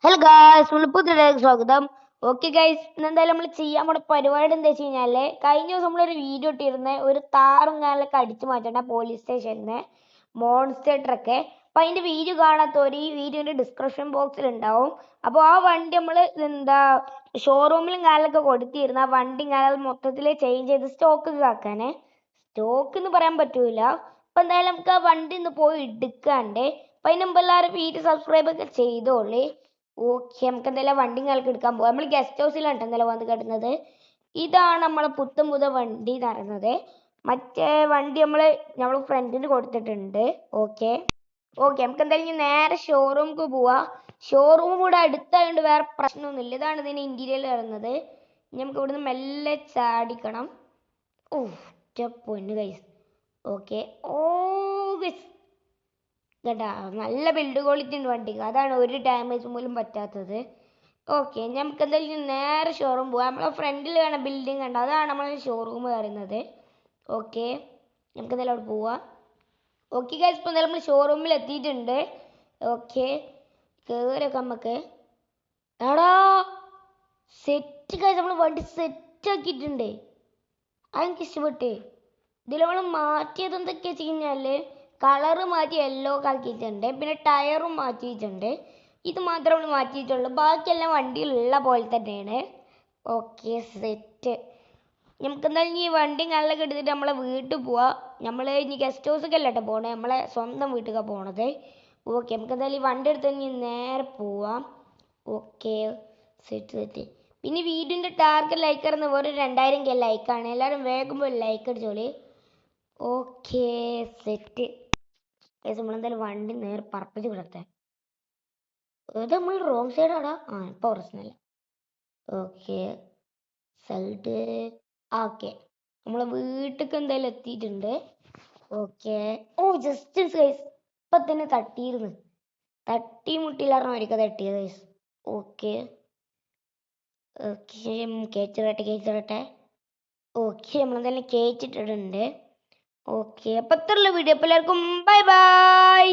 Hello guys, പുതിയതിലേക്ക് സ്വാഗതം. Okay guys, എന്തായാലും നമ്മൾ ചെയ്യാൻ പോണ പരിപാടി എന്താ വെച്ച് കഴിഞ്ഞാല്, കഴിഞ്ഞ ദിവസം നമ്മളൊരു വീഡിയോ ഇട്ടിരുന്ന ഒരു താറും കാലൊക്കെ അടിച്ചു മാറ്റേണ്ട പോലീസ് സ്റ്റേഷനിൽ മോൺസ്റ്റർ ട്രക്ക്. അപ്പൊ അതിന്റെ വീഡിയോ കാണാത്തവർ ഈ വീഡിയോന്റെ ഡിസ്ക്രിപ്ഷൻ ബോക്സിൽ ഉണ്ടാവും. അപ്പോൾ ആ വണ്ടി നമ്മൾ ഷോറൂമിലും കാലൊക്കെ കൊടുത്തിരുന്ന ആ വണ്ടി കാലം മൊത്തത്തിൽ ചേഞ്ച് ചെയ്ത് സ്റ്റോക്ക് ആക്കാനേ. സ്റ്റോക്ക് എന്ന് പറയാൻ പറ്റൂല. അപ്പൊ എന്തായാലും നമുക്ക് ആ വണ്ടി ഒന്ന് പോയി എടുക്കാണ്ട്. അപ്പൊ അതിന് മുമ്പ് എല്ലാവരും വീഡിയോ സബ്സ്ക്രൈബ് ഒക്കെ ചെയ്തോളി. ഓക്കെ, നമുക്ക് എന്തായാലും വണ്ടി കാലൊക്കെ എടുക്കാൻ പോകാം. നമ്മൾ ഗസ്റ്റ് ഹൗസിലാണ് എന്തായാലും വന്ന് കിടന്നത്. ഇതാണ് നമ്മളെ പുത്തൻ വണ്ടി എന്ന് പറയുന്നത്. മറ്റേ വണ്ടി നമ്മൾ ഫ്രണ്ടിന് കൊടുത്തിട്ടുണ്ട്. ഓക്കെ ഓക്കെ, നമുക്ക് എന്തായാലും നേരെ ഷോറൂമിലേക്ക് പോവാ. ഷോറൂം കൂടെ അടുത്തായതുകൊണ്ട് വേറെ പ്രശ്നമൊന്നുമില്ല. ഇതാണ് ഇതിന് ഇന്റീരിയർ വരുന്നത്. നമുക്ക് ഇവിടുന്ന് മെല്ലെ ചാടിക്കണം. ഓ പൊന്നു ഗൈസ്. ഓക്കെ, ഓ ഗൈസ് കേട്ടാ, നല്ല ബിൽഡ് ക്വാളിറ്റി ഉണ്ട് വണ്ടിക്ക്. അതാണ് ഒരു ഡാമേജ് പോലും പറ്റാത്തത്. ഓക്കെ, നമുക്ക് എന്തായാലും നേരെ ഷോറൂം പോവാം. നമ്മളെ ഫ്രണ്ടിൽ കാണാൻ ബിൽഡിംഗ് കണ്ട, അതാണ് നമ്മളെ ഷോറൂം പറയുന്നത്. ഓക്കെ, നമുക്ക് എന്തായാലും അവിടെ പോവാം. ഓക്കെ ഗൈസ്, ഇപ്പോൾ എന്തായാലും നമ്മൾ ഷോറൂമിൽ എത്തിയിട്ടുണ്ട്. ഓക്കെ, കയറിയൊക്കെ നമുക്ക് എടാ സെറ്റ് ഗൈസ്, നമ്മൾ വണ്ടി സെറ്റ് ആക്കിയിട്ടുണ്ട്. അതെനിക്ക് ഇഷ്ടപ്പെട്ടേ. ഇതിൽ നമ്മൾ മാറ്റിയത് എന്തൊക്കെയാ വെച്ച് കഴിഞ്ഞാല്, കളറ് മാറ്റി യെല്ലോ ആക്കിയിട്ടുണ്ട്. പിന്നെ ടയറും മാറ്റിയിട്ടുണ്ട്. ഇത് മാത്രമേ നമ്മൾ മാറ്റിയിട്ടുള്ളൂ. ബാക്കിയെല്ലാം വണ്ടിയിലുള്ള പോലെ തന്നെയാണ്. Okay, set. നമുക്ക് എന്തായാലും ഈ വണ്ടി നല്ലൊക്കെ എടുത്തിട്ട് നമ്മളെ വീട്ടിൽ പോവാം. നമ്മൾ ഇനി ഗസ്റ്റ് ഹൗസൊക്കെ അല്ല കേട്ടോ പോണേ, നമ്മളെ സ്വന്തം വീട്ടിലേക്കാണ് പോണത്. ഓക്കെ, നമുക്ക് എന്തായാലും ഈ വണ്ടി എടുത്ത് ഇനി നേരെ പോവാം. Okay, set set. പിന്നെ വീഡിയോൻ്റെ ടാർഗറ്റ് ലൈക്ക് ആയിരുന്നു വേറെ 2000 ലൈക്കാണ്. എല്ലാവരും വേഗം പോയി ലൈക്ക് അടിച്ചോളി. Okay, set. നമ്മളെന്തായാലും വണ്ടി നേരെ പറപ്പിച്ച് വിടട്ടെ. ഇത് നമ്മൾ റോങ് സൈഡാടാ. ഇപ്പോൾ പ്രശ്നമില്ല. Okay, side. ഓക്കെ, നമ്മളെ വീട്ടിലേക്ക് എന്തായാലും എത്തിയിട്ടുണ്ട്. ഓക്കെ, ഓ ജസ്റ്റ് ഗൈസ്, ഇപ്പം തന്നെ തട്ടിയിരുന്നു. തട്ടി മുട്ടിയില്ലായിരുന്നു അവർക്ക് തട്ടിയത് ഗൈസ്. ഓക്കെ ഓക്കെ, കേച്ചിടട്ടെ. ഓക്കെ, നമ്മളെന്തായാലും കേച്ചിട്ടിട്ടുണ്ട്. ഓക്കെ, അപ്പം അത്രയുള്ള വീഡിയോ. അപ്പോൾ എല്ലാവർക്കും ബൈ ബൈ.